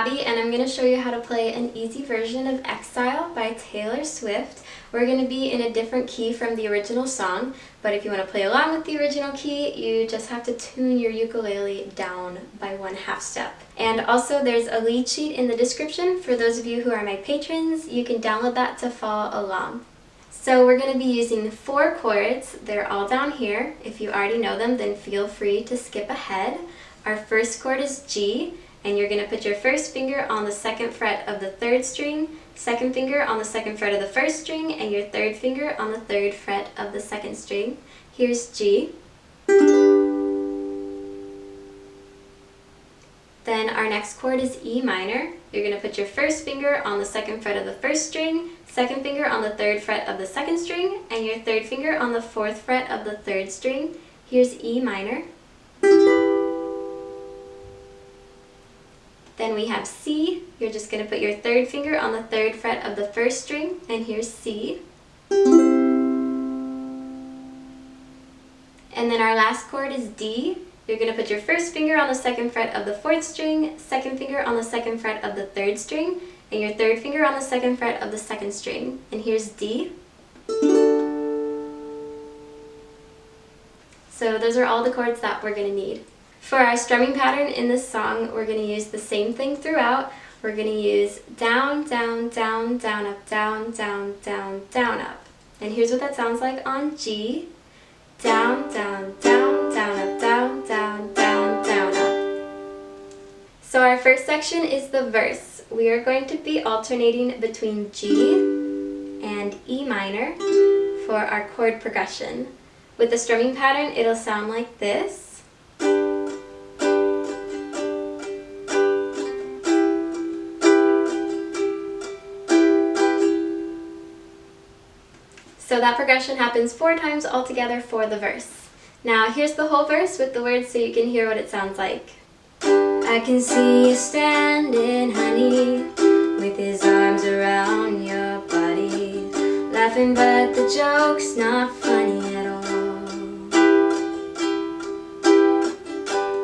Abby, and I'm going to show you how to play an easy version of Exile by Taylor Swift. We're going to be in a different key from the original song, but if you want to play along with the original key, you just have to tune your ukulele down by 1/2 step. And also there's a lead sheet in the description for those of you who are my patrons. You can download that to follow along. So we're going to be using 4 chords. They're all down here. If you already know them, then feel free to skip ahead. Our first chord is G, and you're going to put your first finger on the 2nd fret of the 3rd string, 2nd finger on the 2nd fret of the 1st string, and your 3rd finger on the 3rd fret of the 2nd string. Here's G. Then our next chord is E minor. You're going to put your first finger on the 2nd fret of the 1st string, 2nd finger on the 3rd fret of the 2nd string, and your 3rd finger on the 4th fret of the 3rd string. Here's E minor. Then we have C. You're just going to put your 3rd finger on the 3rd fret of the 1st string, and here's C. And then our last chord is D. You're going to put your first finger on the 2nd fret of the 4th string, 2nd finger on the 2nd fret of the 3rd string, and your 3rd finger on the 2nd fret of the 2nd string. And here's D. So those are all the chords that we're going to need. For our strumming pattern in this song, we're going to use the same thing throughout. We're going to use down, down, down, down, up, down, down, down, down, up. And here's what that sounds like on G. Down, down, down, down, up, down, down, down, down, up. So our first section is the verse. We are going to be alternating between G and E minor for our chord progression. With the strumming pattern, it'll sound like this. So that progression happens 4 times altogether for the verse. Now here's the whole verse with the words so you can hear what it sounds like. I can see you standing, honey, with his arms around your body, laughing but the joke's not funny at all.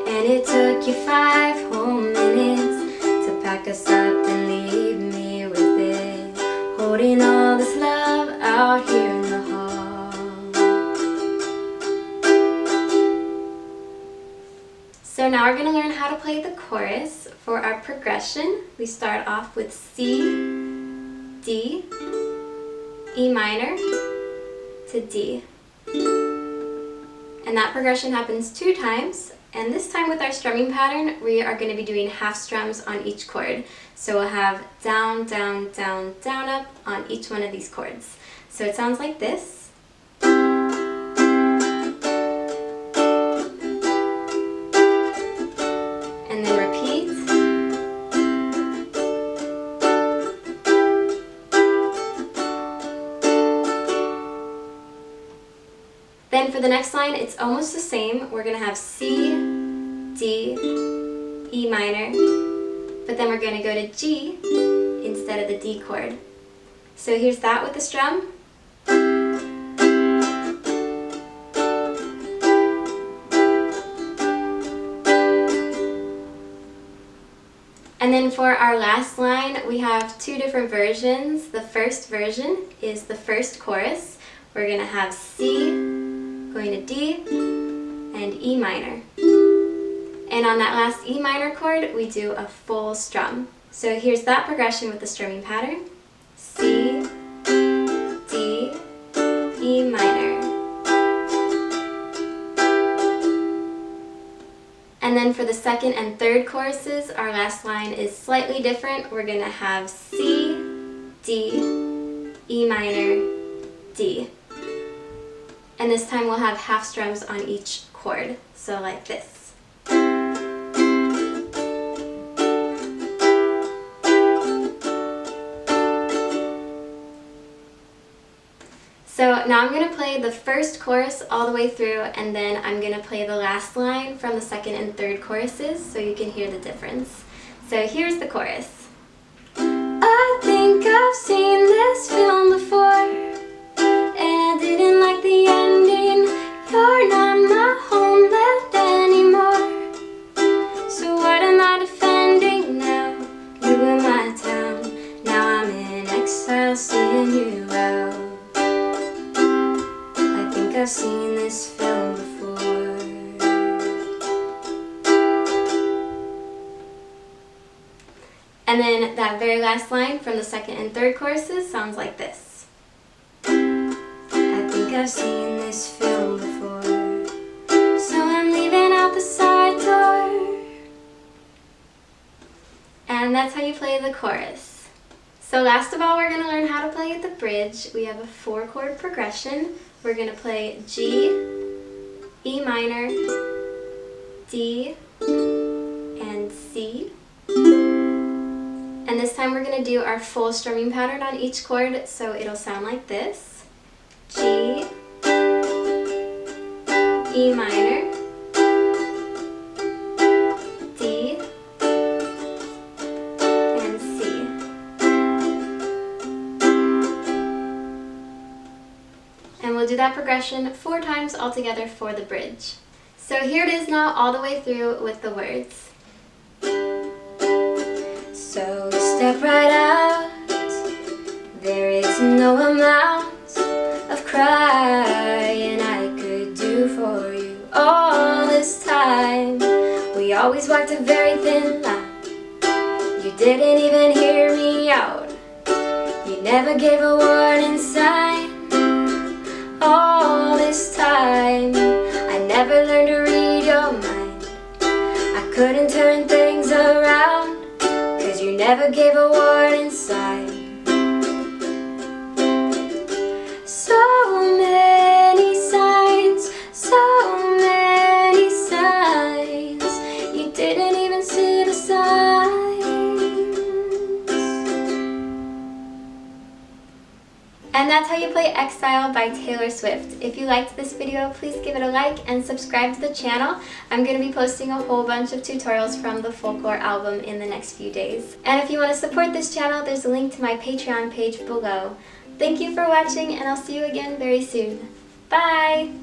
And it took you 5 whole minutes to pack us up and leave me with it, holding all this love out here in the hall. So now we're going to learn how to play the chorus. For our progression, we start off with C, D, E minor to D. And that progression happens 2 times. And this time with our strumming pattern, we are going to be doing half strums on each chord. So we'll have down, down, down, down, up on each one of these chords. So it sounds like this. And then repeat. Then for the next line, it's almost the same. We're going to have C, D, E minor, but then we're going to go to G instead of the D chord. So here's that with the strum. And then for our last line, we have 2 different versions. The first version is the first chorus. We're going to have C going to D and E minor. And on that last E minor chord, we do a full strum. So here's that progression with the strumming pattern. C, D, E minor. And then for the 2nd and 3rd choruses, our last line is slightly different. We're going to have C, D, E minor, D. And this time we'll have half strums on each chord, so like this. So now I'm going to play the first chorus all the way through, and then I'm going to play the last line from the 2nd and 3rd choruses so you can hear the difference. So here's the chorus. I think I've seen this film before, and I didn't like the ending. You're not my homeland anymore. So what am I defending now? And then that very last line from the second and third choruses sounds like this. I think I've seen this film before, so I'm leaving out the side door. And that's how you play the chorus. So last of all, we're going to learn how to play the bridge. We have a 4-chord progression. We're going to play G, E minor, D, and C. And this time we're going to do our full strumming pattern on each chord, so it'll sound like this. G, E minor, D, and C. And we'll do that progression 4 times altogether for the bridge. So here it is now all the way through with the words. So step right out, there is no amount of crying I could do for you all this time. We always walked a very thin line, you didn't even hear me out, you never gave a warning sign. All this time, I never learned to read your mind, I couldn't turn things around, you never gave a warning sign. So many signs, so many signs, you didn't even see the signs. And that's how you play Exile by Taylor Swift. If you liked this video, please give it a like and subscribe to the channel. I'm going to be posting a whole bunch of tutorials from the Folklore album in the next few days. And if you want to support this channel, there's a link to my Patreon page below. Thank you for watching, and I'll see you again very soon. Bye!